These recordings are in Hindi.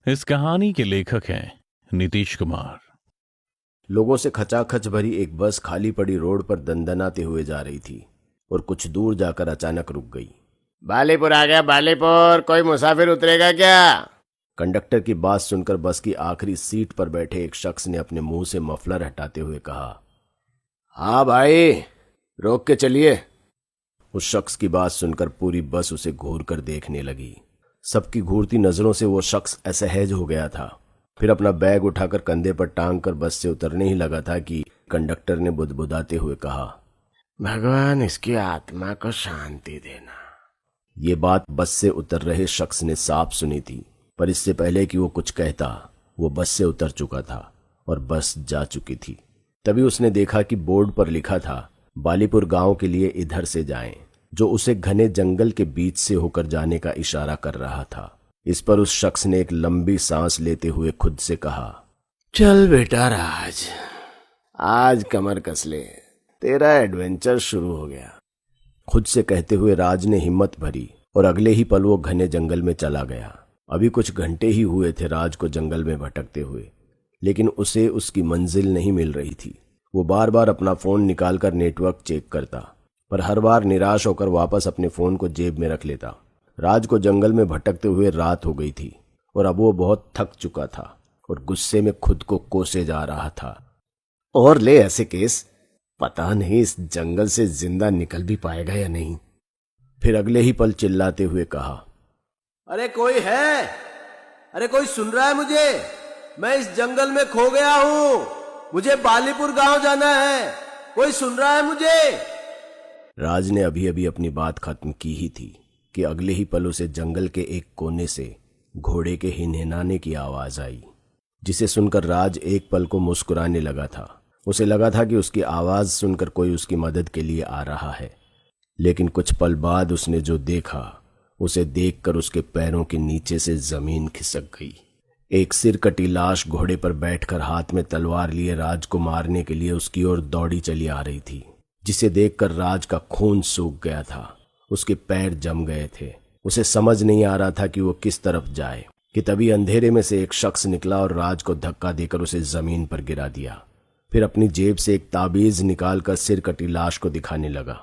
इस कहानी के लेखक हैं नीतीश कुमार। लोगों से खचाखच भरी एक बस खाली पड़ी रोड पर दंदनाते हुए जा रही थी और कुछ दूर जाकर अचानक रुक गई। बालीपुर आ गया, बालीपुर, कोई मुसाफिर उतरेगा क्या? कंडक्टर की बात सुनकर बस की आखिरी सीट पर बैठे एक शख्स ने अपने मुंह से मफलर हटाते हुए कहा, हाँ भाई, रोक के चलिए। उस शख्स की बात सुनकर पूरी बस उसे घूर कर देखने लगी। सबकी घूरती नजरों से वो शख्स असहज हो गया था। फिर अपना बैग उठाकर कंधे पर टांग कर बस से उतरने ही लगा था कि कंडक्टर ने बुदबुदाते हुए कहा, भगवान इसकी आत्मा को शांति देना। ये बात बस से उतर रहे शख्स ने साफ सुनी थी, पर इससे पहले कि वो कुछ कहता वो बस से उतर चुका था और बस जा चुकी थी। तभी उसने देखा कि बोर्ड पर लिखा था, बालीपुर गांव के लिए इधर से जाएं, जो उसे घने जंगल के बीच से होकर जाने का इशारा कर रहा था। इस पर उस शख्स ने एक लंबी सांस लेते हुए खुद से कहा, चल बेटा राज, आज कमर कस ले, तेरा एडवेंचर शुरू हो गया। खुद से कहते हुए राज ने हिम्मत भरी और अगले ही पल वो घने जंगल में चला गया। अभी कुछ घंटे ही हुए थे राज को जंगल में भटकते हुए, लेकिन उसे उसकी मंजिल नहीं मिल रही थी। वो बार बार अपना फोन निकालकर नेटवर्क चेक करता, पर हर बार निराश होकर वापस अपने फोन को जेब में रख लेता। राज को जंगल में भटकते हुए रात हो गई थी और अब वो बहुत थक चुका था और गुस्से में खुद को कोसे जा रहा था। और ले ऐसे केस, पता नहीं इस जंगल से जिंदा निकल भी पाएगा या नहीं। फिर अगले ही पल चिल्लाते हुए कहा, अरे कोई है? अरे कोई सुन रहा है मुझे? मैं इस जंगल में खो गया हूं, मुझे बालीपुर गांव जाना है, कोई सुन रहा है मुझे? राज ने अभी अभी अपनी बात खत्म की ही थी कि अगले ही पल उसे जंगल के एक कोने से घोड़े के हिनहिनाने की आवाज आई, जिसे सुनकर राज एक पल को मुस्कुराने लगा था। उसे लगा था कि उसकी आवाज सुनकर कोई उसकी मदद के लिए आ रहा है, लेकिन कुछ पल बाद उसने जो देखा उसे देखकर उसके पैरों के नीचे से जमीन खिसक गई। एक सिरकटी लाश घोड़े पर बैठकर हाथ में तलवार लिए राज को मारने के लिए उसकी ओर दौड़ी चली आ रही थी, जिसे देखकर राज का खून सूख गया था। उसके पैर जम गए थे। उसे समझ नहीं आ रहा था कि वो किस तरफ जाए कि तभी अंधेरे में से एक शख्स निकला और राज को धक्का देकर उसे जमीन पर गिरा दिया। फिर अपनी जेब से एक ताबीज निकालकर सिरकटी लाश को दिखाने लगा।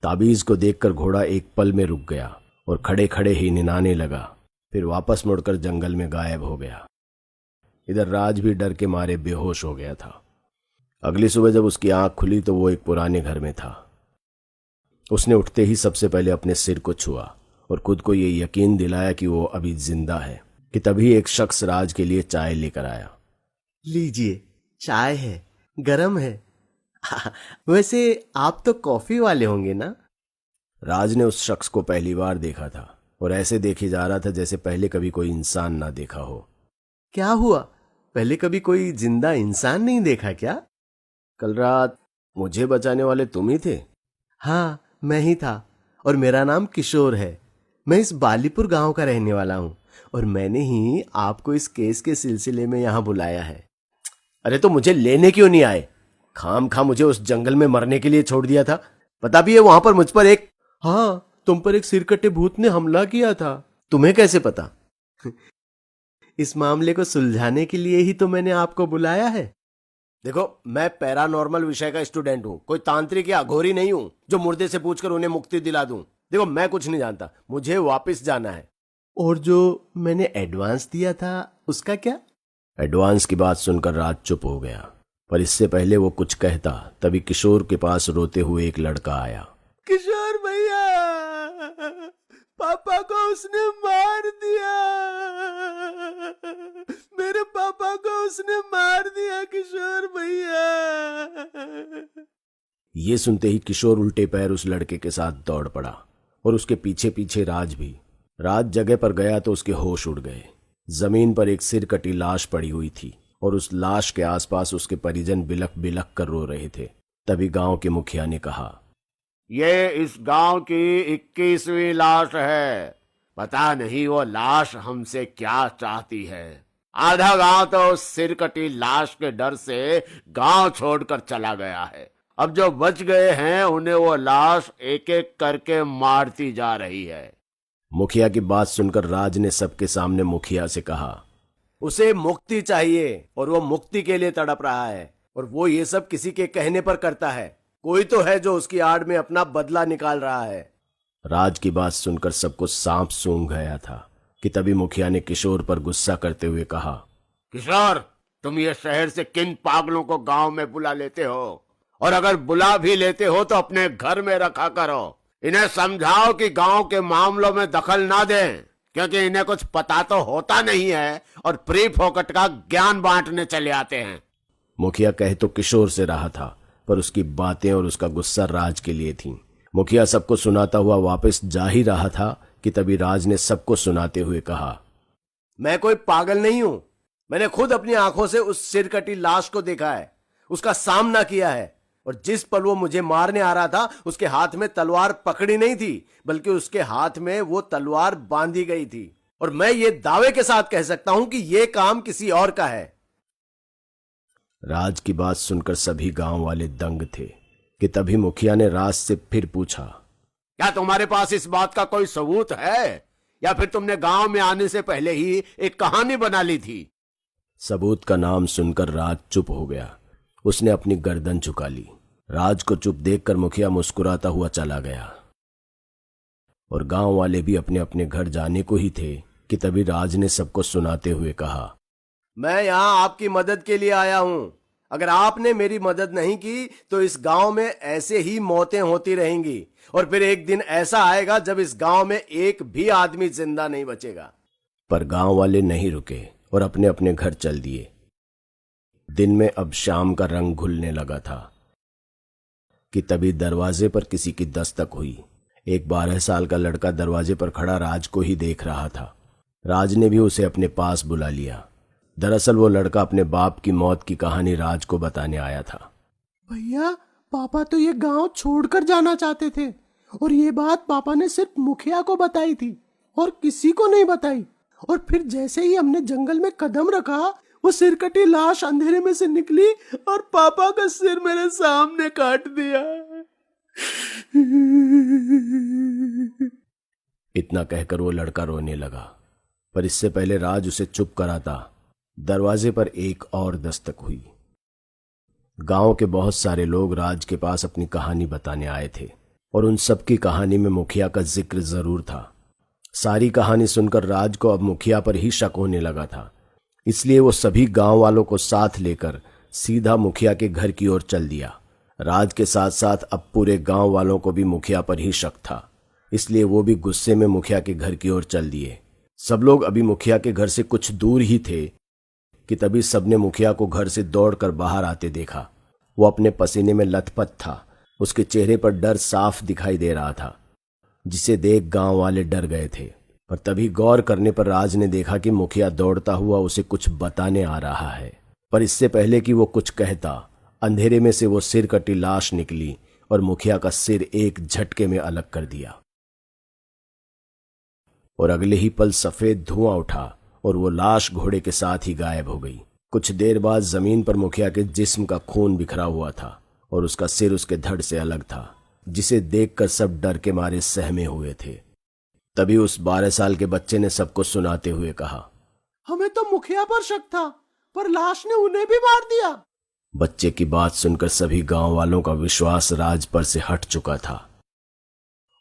ताबीज को देखकर घोड़ा एक पल में रुक गया और खड़े खड़े ही निनाने लगा, फिर वापस मुड़कर जंगल में गायब हो गया। इधर राज भी डर के मारे बेहोश हो गया था। अगली सुबह जब उसकी आंख खुली तो वो एक पुराने घर में था। उसने उठते ही सबसे पहले अपने सिर को छुआ और खुद को ये यकीन दिलाया कि वो अभी जिंदा है कि तभी एक शख्स राज के लिए चाय लेकर आया। लीजिए, चाय है, गरम है। वैसे आप तो कॉफी वाले होंगे ना? राज ने उस शख्स को पहली बार देखा था और ऐसे देखे जा रहा था जैसे पहले कभी कोई इंसान ना देखा हो। क्या हुआ, पहले कभी कोई जिंदा इंसान नहीं देखा क्या? कल रात मुझे बचाने वाले तुम ही थे? हाँ, मैं ही था और मेरा नाम किशोर है। मैं इस बालीपुर गांव का रहने वाला हूं और मैंने ही आपको इस केस के सिलसिले में यहां बुलाया है। अरे तो मुझे लेने क्यों नहीं आए? खाम खा मुझे उस जंगल में मरने के लिए छोड़ दिया था। पता भी है वहां पर मुझ पर एक हाँ, तुम पर एक सिरकट्टे भूत ने हमला किया था। तुम्हें कैसे पता? इस मामले को सुलझाने के लिए ही तो मैंने आपको बुलाया है। देखो, मैं पैरानॉर्मल विषय का स्टूडेंट हूँ, कोई तांत्रिक या अघोरी नहीं हूँ जो मुर्दे से पूछकर उन्हें मुक्ति दिला दूं। देखो, मैं कुछ नहीं जानता, मुझे वापस जाना है। और जो मैंने एडवांस दिया था उसका क्या? एडवांस की बात सुनकर राज चुप हो गया, पर इससे पहले वो कुछ कहता तभी किशोर के पास रोते हुए एक लड़का आया। किशोर भैया, पापा को उसने मार दिया, मेरे पापा को उसने मार दिया किशोर भैया। ये सुनते ही किशोर उल्टे पैर उस लड़के के साथ दौड़ पड़ा और उसके पीछे पीछे राज भी। राज जगह पर गया तो उसके होश उड़ गए। जमीन पर एक सिरकटी लाश पड़ी हुई थी और उस लाश के आसपास उसके परिजन बिलख बिलख कर रो रहे थे। तभी गांव के मुखिया ने कहा, ये इस गांव की 21वीं लाश है। पता नहीं वो लाश हमसे क्या चाहती है। आधा गांव तो उस सिरकटी लाश के डर से गांव छोड़कर चला गया है। अब जो बच गए हैं उन्हें वो लाश एक एक करके मारती जा रही है। मुखिया की बात सुनकर राज ने सबके सामने मुखिया से कहा, उसे मुक्ति चाहिए और वो मुक्ति के लिए तड़प रहा है, और वो ये सब किसी के कहने पर करता है। कोई तो है जो उसकी आड़ में अपना बदला निकाल रहा है। राज की बात सुनकर सबको सांप सूंघ गया था कि तभी मुखिया ने किशोर पर गुस्सा करते हुए कहा, किशोर, तुम ये शहर से किन पागलों को गांव में बुला लेते हो? और अगर बुला भी लेते हो तो अपने घर में रखा करो। इन्हें समझाओ कि गांव के मामलों में दखल ना दें, क्योंकि इन्हें कुछ पता तो होता नहीं है और फ्री फोकट का ज्ञान बांटने चले आते हैं। मुखिया कह तो किशोर से रहा था, पर उसकी बातें और उसका गुस्सा राज के लिए थी। मुखिया सबको सुनाता हुआ वापस जा ही रहा था कि तभी राज ने सबको सुनाते हुए कहा, मैं कोई पागल नहीं हूं। मैंने खुद अपनी आंखों से उस सिरकटी लाश को देखा है, उसका सामना किया है, और जिस पल वो मुझे मारने आ रहा था उसके हाथ में तलवार पकड़ी नहीं थी, बल्कि उसके हाथ में वो तलवार बांधी गई थी। और मैं ये दावे के साथ कह सकता हूं कि ये काम किसी और का है। राज की बात सुनकर सभी गांव वाले दंग थे कि तभी मुखिया ने राज से फिर पूछा, क्या तुम्हारे पास इस बात का कोई सबूत है, या फिर तुमने गांव में आने से पहले ही एक कहानी बना ली थी? सबूत का नाम सुनकर राज चुप हो गया। उसने अपनी गर्दन झुका ली। राज को चुप देखकर मुखिया मुस्कुराता हुआ चला गया, और गांव वाले भी अपने अपने घर जाने को ही थे कि तभी राज ने सबको सुनाते हुए कहा, मैं यहां आपकी मदद के लिए आया हूं। अगर आपने मेरी मदद नहीं की तो इस गांव में ऐसे ही मौतें होती रहेंगी, और फिर एक दिन ऐसा आएगा जब इस गांव में एक भी आदमी जिंदा नहीं बचेगा। पर गांव वाले नहीं रुके और अपने अपने घर चल दिए। दिन में अब शाम का रंग घुलने लगा था कि तभी दरवाजे पर किसी की दस्तक हुई। एक 12 साल का लड़का दरवाजे पर खड़ा राज को ही देख रहा था। राज ने भी उसे अपने पास बुला लिया। दरअसल वो लड़का अपने बाप की मौत की कहानी राज को बताने आया था। भैया, पापा तो ये गांव छोड़कर जाना चाहते थे, और ये बात पापा ने सिर्फ मुखिया को बताई थी और किसी को नहीं बताई। और फिर जैसे ही हमने जंगल में कदम रखा, वो सिरकटी लाश अंधेरे में से निकली और पापा का सिर मेरे सामने काट दिया। इतना कहकर वो लड़का रोने लगा, पर इससे पहले राज उसे चुप कराता, दरवाजे पर एक और दस्तक हुई। गांव के बहुत सारे लोग राज के पास अपनी कहानी बताने आए थे, और उन सब की कहानी में मुखिया का जिक्र जरूर था। सारी कहानी सुनकर राज को अब मुखिया पर ही शक होने लगा था। इसलिए वो सभी गांव वालों को साथ लेकर सीधा मुखिया के घर की ओर चल दिया। राज के साथ साथ अब पूरे गांव वालों को भी मुखिया पर ही शक था, इसलिए वो भी गुस्से में मुखिया के घर की ओर चल दिए। सब लोग अभी मुखिया के घर से कुछ दूर ही थे कि तभी सबने मुखिया को घर से दौड़कर बाहर आते देखा। वो अपने पसीने में लथपथ था। उसके चेहरे पर डर साफ दिखाई दे रहा था, जिसे देख गांव वाले डर गए थे। पर तभी गौर करने पर राज ने देखा कि मुखिया दौड़ता हुआ उसे कुछ बताने आ रहा है। पर इससे पहले कि वो कुछ कहता, अंधेरे में से वो सिर कटी लाश निकली और मुखिया का सिर एक झटके में अलग कर दिया। और अगले ही पल सफेद धुआं उठा और वो लाश घोड़े के साथ ही गायब हो गई। कुछ देर बाद जमीन पर मुखिया के जिस्म का खून बिखरा हुआ था और उसका सिर उसके धड़ से अलग था, जिसे देखकर सब डर के मारे सहमे हुए थे। तभी उस 12 साल के बच्चे ने सबको सुनाते हुए कहा, हमें तो मुखिया पर शक था, पर लाश ने उन्हें भी मार दिया। बच्चे की बात सुनकर सभी गांव वालों का विश्वास राज पर से हट चुका था,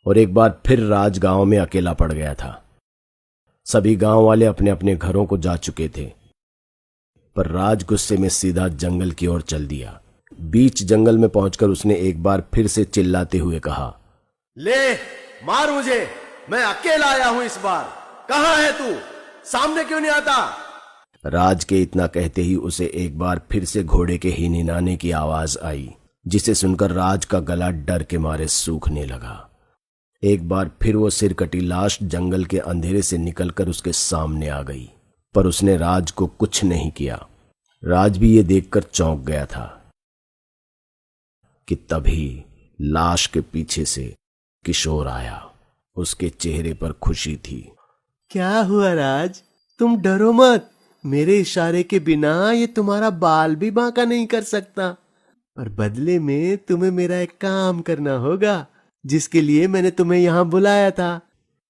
और एक बार फिर राज गांव में अकेला पड़ गया था। सभी गांव वाले अपने अपने घरों को जा चुके थे, पर राज गुस्से में सीधा जंगल की ओर चल दिया। बीच जंगल में पहुंचकर उसने एक बार फिर से चिल्लाते हुए कहा, ले मार मुझे, मैं अकेला आया हूं इस बार। कहां है तू? सामने क्यों नहीं आता? राज के इतना कहते ही उसे एक बार फिर से घोड़े के हिनहिनाने की आवाज आई, जिसे सुनकर राज का गला डर के मारे सूखने लगा। एक बार फिर वो सिर कटी लाश जंगल के अंधेरे से निकलकर उसके सामने आ गई, पर उसने राज को कुछ नहीं किया। राज भी ये देखकर चौंक गया था कि तभी लाश के पीछे से किशोर आया। उसके चेहरे पर खुशी थी। क्या हुआ राज? तुम डरो मत, मेरे इशारे के बिना ये तुम्हारा बाल भी बांका नहीं कर सकता। पर बदले में तुम्हें मेरा एक काम करना होगा, जिसके लिए मैंने तुम्हें यहां बुलाया था।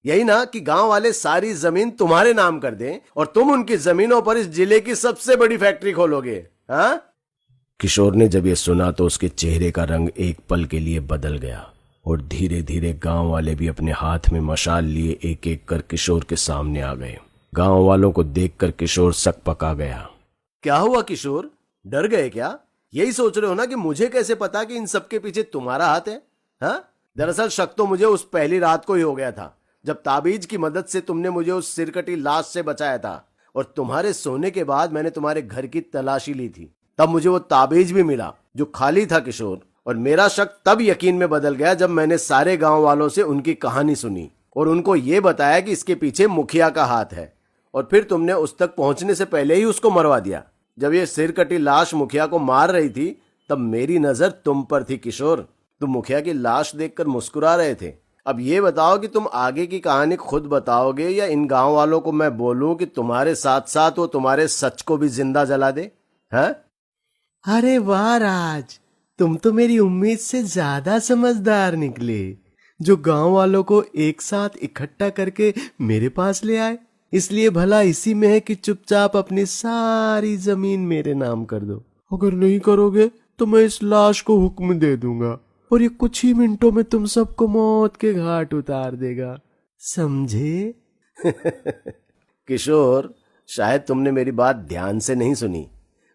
यही ना कि गांव वाले सारी जमीन तुम्हारे नाम कर दें और तुम उनकी जमीनों पर इस जिले की सबसे बड़ी फैक्ट्री खोलोगे, हाँ? किशोर ने जब ये सुना तो उसके चेहरे का रंग एक पल के लिए बदल गया और धीरे धीरे गांव वाले भी अपने हाथ में मशाल लिए एक एक कर किशोर के सामने आ गए। गांव वालों को देखकर किशोर सकपका गया। क्या हुआ किशोर, डर गए क्या? यही सोच रहे हो ना कि मुझे कैसे पता कि इन सबके पीछे तुम्हारा हाथ है, हाँ? दरअसल शक तो मुझे उस पहली रात को ही हो गया था जब ताबीज की मदद से तुमने मुझे उस सिरकटी लाश से बचाया था और तुम्हारे सोने के बाद मैंने तुम्हारे घर की तलाशी ली थी, तब मुझे वो ताबीज भी मिला जो खाली था किशोर। और मेरा शक तब यकीन में बदल गया जब मैंने सारे गांव वालों से उनकी कहानी सुनी और उनको ये बताया कि इसके पीछे मुखिया का हाथ है, और फिर तुमने उस तक पहुंचने से पहले ही उसको मरवा दिया। जब ये सिरकटी लाश मुखिया को मार रही थी तब मेरी नजर तुम पर थी किशोर। तुम मुखिया की लाश देखकर मुस्कुरा रहे थे। अब ये बताओ कि तुम आगे की कहानी खुद बताओगे या इन गांव वालों को मैं बोलूं कि तुम्हारे साथ साथ वो तुम्हारे सच को भी जिंदा जला दे, हैं? अरे वाह राज, तुम तो मेरी उम्मीद से ज्यादा समझदार निकले, जो गांव वालों को एक साथ इकट्ठा करके मेरे पास ले आए। इसलिए भला इसी में है कि चुपचाप अपनी सारी जमीन मेरे नाम कर दो। अगर नहीं करोगे तो मैं इस लाश को हुक्म दे दूंगा और ये कुछ ही मिनटों में तुम सबको मौत के घाट उतार देगा, समझे? किशोर, शायद तुमने मेरी बात ध्यान से नहीं सुनी।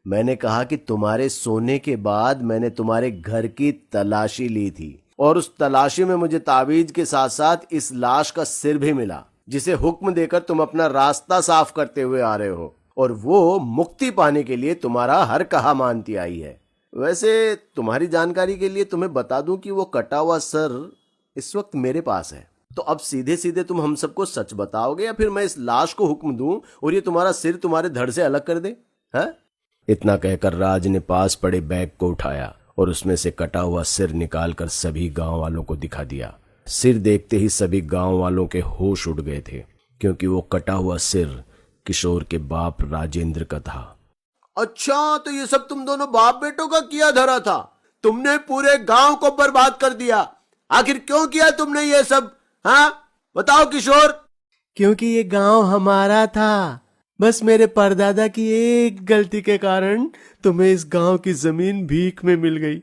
मैंने कहा कि तुम्हारे सोने के बाद मैंने तुम्हारे घर की तलाशी ली थी और उस तलाशी में मुझे ताबीज के साथ साथ इस लाश का सिर भी मिला, जिसे हुक्म देकर तुम अपना रास्ता साफ करते हुए आ रहे हो, और वो मुक्ति पाने के लिए तुम्हारा हर कहा मानती आई है। वैसे तुम्हारी जानकारी के लिए तुम्हें बता दूं कि वो कटा हुआ सर इस वक्त मेरे पास है। तो अब सीधे सीधे तुम हम सबको सच बताओगे या फिर मैं इस लाश को हुक्म दूं और ये तुम्हारा सिर तुम्हारे धड़ से अलग कर दे, हैं? इतना कहकर राज ने पास पड़े बैग को उठाया और उसमें से कटा हुआ सिर निकालकर सभी गांव वालों को दिखा दिया। सिर देखते ही सभी गांव वालों के होश उड़ गए थे, क्योंकि वो कटा हुआ सिर किशोर के बाप राजेंद्र का था। अच्छा, तो ये सब तुम दोनों बाप बेटों का किया धरा था? तुमने पूरे गांव को बर्बाद कर दिया। आखिर क्यों किया तुमने ये सब, हाँ? बताओ किशोर। क्योंकि ये गांव हमारा था। बस मेरे परदादा की एक गलती के कारण तुम्हें इस गांव की जमीन भीख में मिल गई,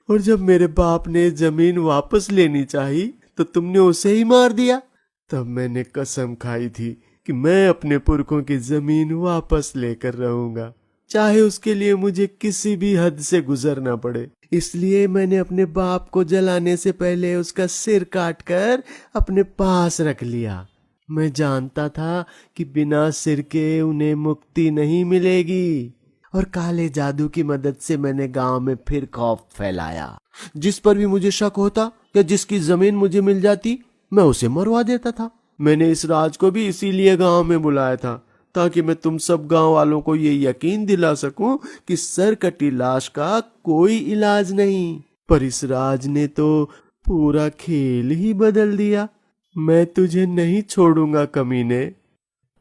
और जब मेरे बाप ने जमीन वापस लेनी चाही तो तुमने उसे ही मार दिया। तब मैंने कसम खाई थी कि मैं अपने पुरखों की जमीन वापस लेकर रहूंगा, चाहे उसके लिए मुझे किसी भी हद से गुजरना पड़े। इसलिए मैंने अपने बाप को जलाने से पहले उसका सिर काटकर अपने पास रख लिया। मैं जानता था कि बिना सिर के उन्हें मुक्ति नहीं मिलेगी, और काले जादू की मदद से मैंने गांव में फिर खौफ फैलाया। जिस पर भी मुझे शक होता या जिसकी जमीन मुझे मिल जाती, मैं उसे मरवा देता था। मैंने इस राज को भी इसीलिए गांव में बुलाया था, ताकि मैं तुम सब गांव वालों को ये यकीन दिला सकूं कि सर कटी लाश का कोई इलाज नहीं। पर इस राज ने तो पूरा खेल ही बदल दिया। मैं तुझे नहीं छोड़ूंगा कमीने।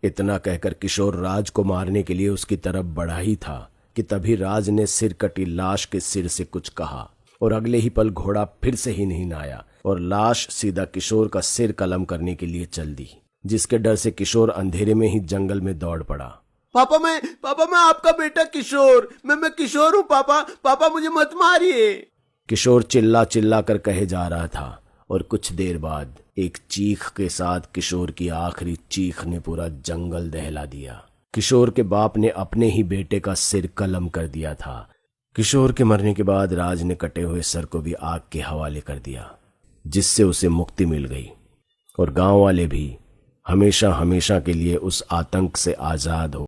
इतना कहकर किशोर राज को मारने के लिए उसकी तरफ बढ़ा ही था कि तभी राज ने सिर कटी लाश के सिर से कुछ कहा, और अगले ही पल घोड़ा फिर से ही नहीं आया और लाश सीधा किशोर का सिर कलम करने के लिए चल दी, जिसके डर से किशोर अंधेरे में ही जंगल में दौड़ पड़ा। पापा मैं आपका बेटा किशोर, मैं किशोर हूँ पापा, पापा मुझे मत मारिए। किशोर चिल्ला चिल्ला कर कहे जा रहा था, और कुछ देर बाद एक चीख के साथ किशोर की आखिरी चीख ने पूरा जंगल दहला दिया। किशोर के बाप ने अपने ही बेटे का सिर कलम कर दिया था। किशोर के मरने के बाद राज ने कटे हुए सर को भी आग के हवाले कर दिया, जिससे उसे मुक्ति मिल गई, और गांव वाले भी हमेशा हमेशा के लिए उस आतंक से आजाद हो